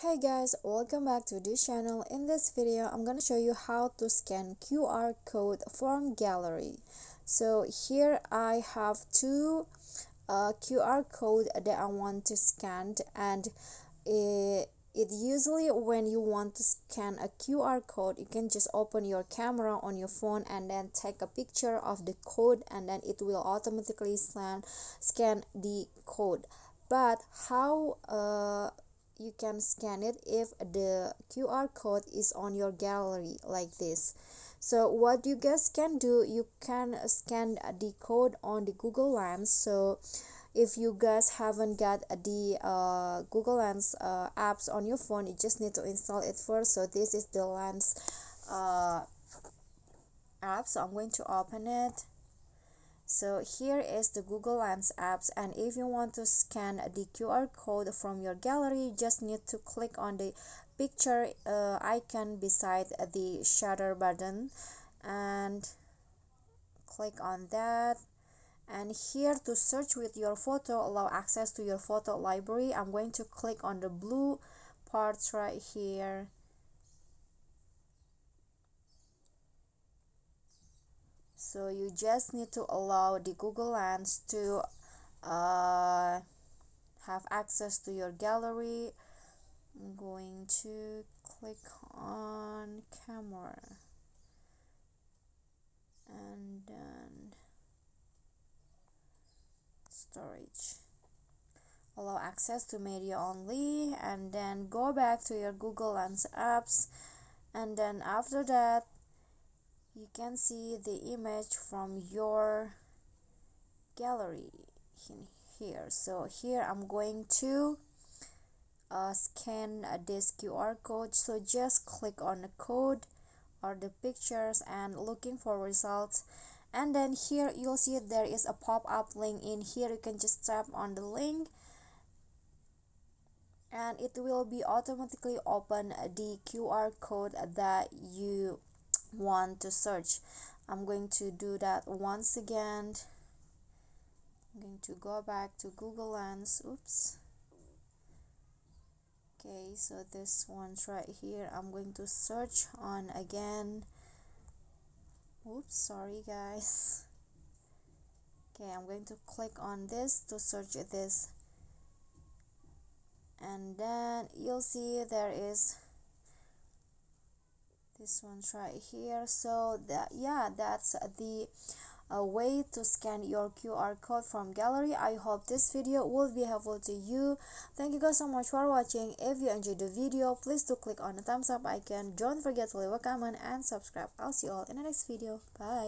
Hey guys, welcome back to this channel. In this video I'm gonna show you how to scan QR code from gallery. So here I have two QR code that I want to scan, and it usually when you want to scan a QR code, you can just open your camera on your phone and then take a picture of the code, and then it will automatically scan the code. But how you can scan it if the QR code is on your gallery like this? So what you guys can do, you can scan the code on the Google Lens. So if you guys haven't got the Google Lens apps on your phone, you just need to install it first. So this is the Lens app, so I'm going to open it. So here is the Google Lens apps, and if you want to scan the QR code from your gallery, you just need to click on the picture icon beside the shutter button and click on that. And here, to search with your photo, allow access to your photo library, I'm going to click on the blue parts right here. So you just need to allow the Google Lens to have access to your gallery. I'm going to click on camera and then storage, allow access to media only, and then go back to your Google Lens apps, and then after that you can see the image from your gallery in here. So here I'm going to scan this QR code. So just click on the code or the pictures and looking for results, and then here you'll see there is a pop-up link. In here you can just tap on the link and it will be automatically open the QR code that you want to search. I'm going to do that once again. I'm going to go back to Google Lens. Oops. Okay, so this one's right here. I'm going to search on again. Oops, sorry guys. Okay, I'm going to click on this to search this, and then you'll see there is this one's right here. So that's the way to scan your QR code from gallery. I hope this video will be helpful to you. Thank you guys so much for watching. If you enjoyed the video, please do click on the thumbs up icon. Don't forget to leave a comment and subscribe. I'll see you all in the next video. Bye.